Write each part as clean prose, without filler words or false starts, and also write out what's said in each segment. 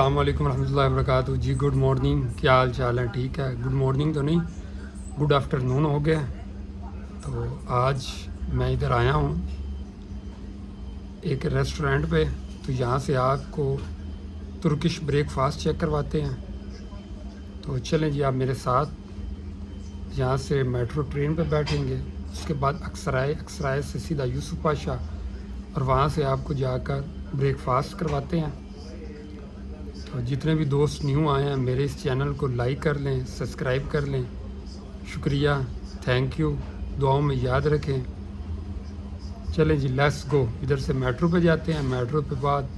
अस्सलाम वालेकुम रहमतुल्लाहि व बरकातुहू। जी गुड मॉर्निंग, क्या हाल चाल है? ठीक है। गुड मॉर्निंग तो नहीं, गुड आफ्टरनून हो गया। तो आज मैं इधर आया हूँ एक रेस्टोरेंट पे। तो यहाँ से आपको तुर्किश ब्रेकफास्ट चेक करवाते हैं। तो चलें जी, आप मेरे साथ। यहाँ से मेट्रो ट्रेन पे बैठेंगे, उसके बाद अक्सराय से सीधा यूसुफ पाशा, और वहाँ से आपको जाकर ब्रेकफास्ट करवाते हैं। तो जितने भी दोस्त न्यू आए हैं, मेरे इस चैनल को लाइक कर लें, सब्सक्राइब कर लें। शुक्रिया, थैंक यू, दुआओं में याद रखें। चलें जी, लेट्स गो। इधर से मेट्रो पे जाते हैं, मेट्रो पे बाद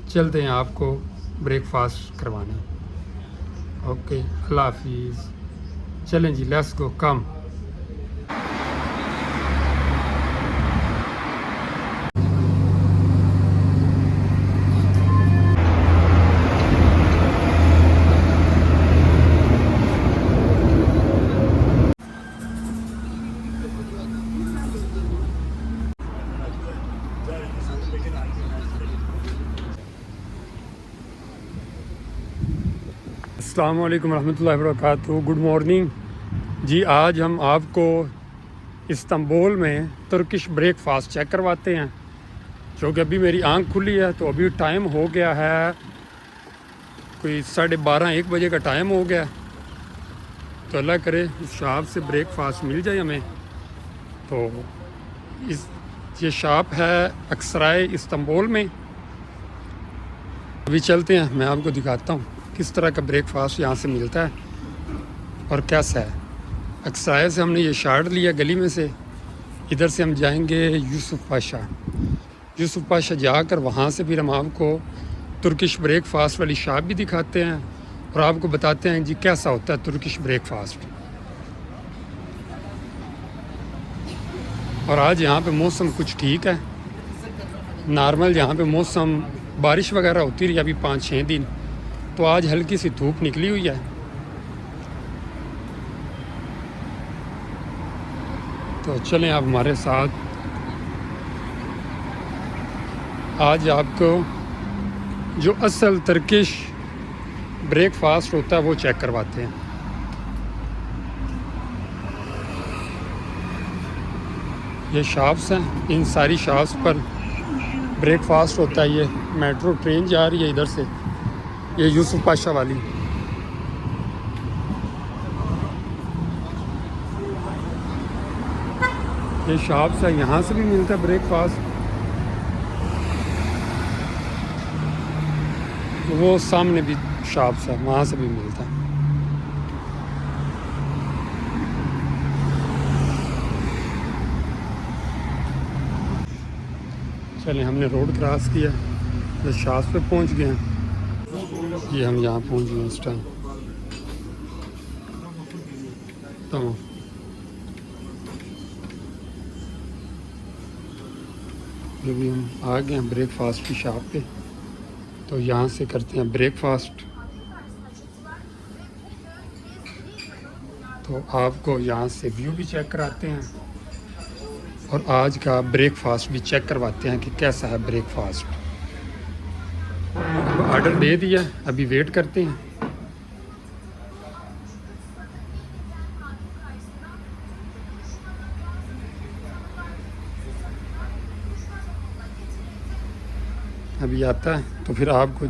चलते हैं आपको ब्रेकफास्ट करवाने। ओके, अल्लाह हाफिज़। चलें जी, लेट्स गो, कम। अस्सलाम वालेकुम रहमतुल्लाहि व बरकातुहू। गुड मॉर्निंग जी। आज हम आपको इस्तांबुल में तुर्किश ब्रेकफास्ट चेक करवाते हैं, जो कि अभी मेरी आंख खुली है। तो अभी टाइम हो गया है कोई 12:30-1 बजे का टाइम हो गया। तो अल्लाह करे इस शॉप से ब्रेकफास्ट मिल जाए हमें। तो ये शॉप है अक्सराय इस्तांबुल में। अभी चलते हैं, मैं आपको दिखाता हूँ किस तरह का ब्रेकफास्ट यहाँ से मिलता है और कैसा है। अक्सराय से हमने ये शार्ट लिया गली में से। इधर से हम जाएंगे यूसुफ पाशा जाकर वहाँ से फिर हम आपको तुर्किश ब्रेकफास्ट वाली शॉप भी दिखाते हैं और आपको बताते हैं जी कैसा होता है तुर्किश ब्रेकफास्ट। और आज यहाँ पे मौसम कुछ ठीक है, नॉर्मल। यहाँ पे मौसम बारिश वगैरह होती रही अभी 5-6 दिन, तो आज हल्की सी धूप निकली हुई है। तो चलें आप हमारे साथ, आज आपको जो असल तुर्किश ब्रेकफास्ट होता है वो चेक करवाते हैं। ये शॉप्स हैं, इन सारी शॉप्स पर ब्रेकफास्ट होता है। ये मेट्रो ट्रेन जा रही है इधर से, ये यूसुफ पाशा वाली। ये शॉप्स है, यहाँ से भी मिलता है ब्रेकफास्ट। वो सामने भी शॉप्स है, वहाँ से भी मिलता है। चलें, हमने रोड क्रॉस किया, तो शॉप्स पे पहुँच गए हैं। ये हम यहाँ पहुँच गए इस टाइम। तमाम अभी हम आ गए हैं ब्रेकफास्ट की शॉप पे। तो यहाँ से करते हैं ब्रेकफास्ट। तो आपको यहाँ से व्यू भी चेक कराते हैं और आज का ब्रेकफास्ट भी चेक करवाते हैं कि कैसा है ब्रेकफास्ट। ऑर्डर दे दिया, अभी वेट करते हैं। अभी आता है तो फिर आपको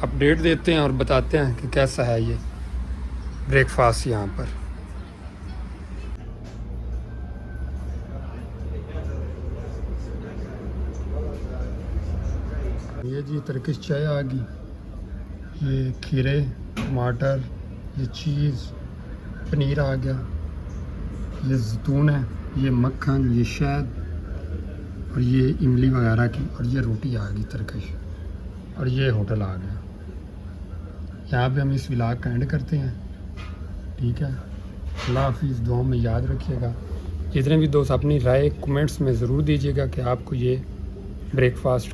अपडेट देते हैं और बताते हैं कि कैसा है ये ब्रेकफास्ट यहाँ पर। ये जी तुर्किश चाय आ गई। ये खीरे, टमाटर, ये चीज़, पनीर आ गया, ये जैतून है, ये मक्खन, ये शहद, और ये इमली वगैरह की, और ये रोटी आ गई तुर्किश, और ये होटल आ गया। यहाँ पे हम इस व्लॉग का एंड करते हैं। ठीक है, अल्लाह हाफिज़, दुआओं में याद रखिएगा। जितने भी दोस्त अपनी राय कमेंट्स में ज़रूर दीजिएगा कि आपको ये ब्रेकफास्ट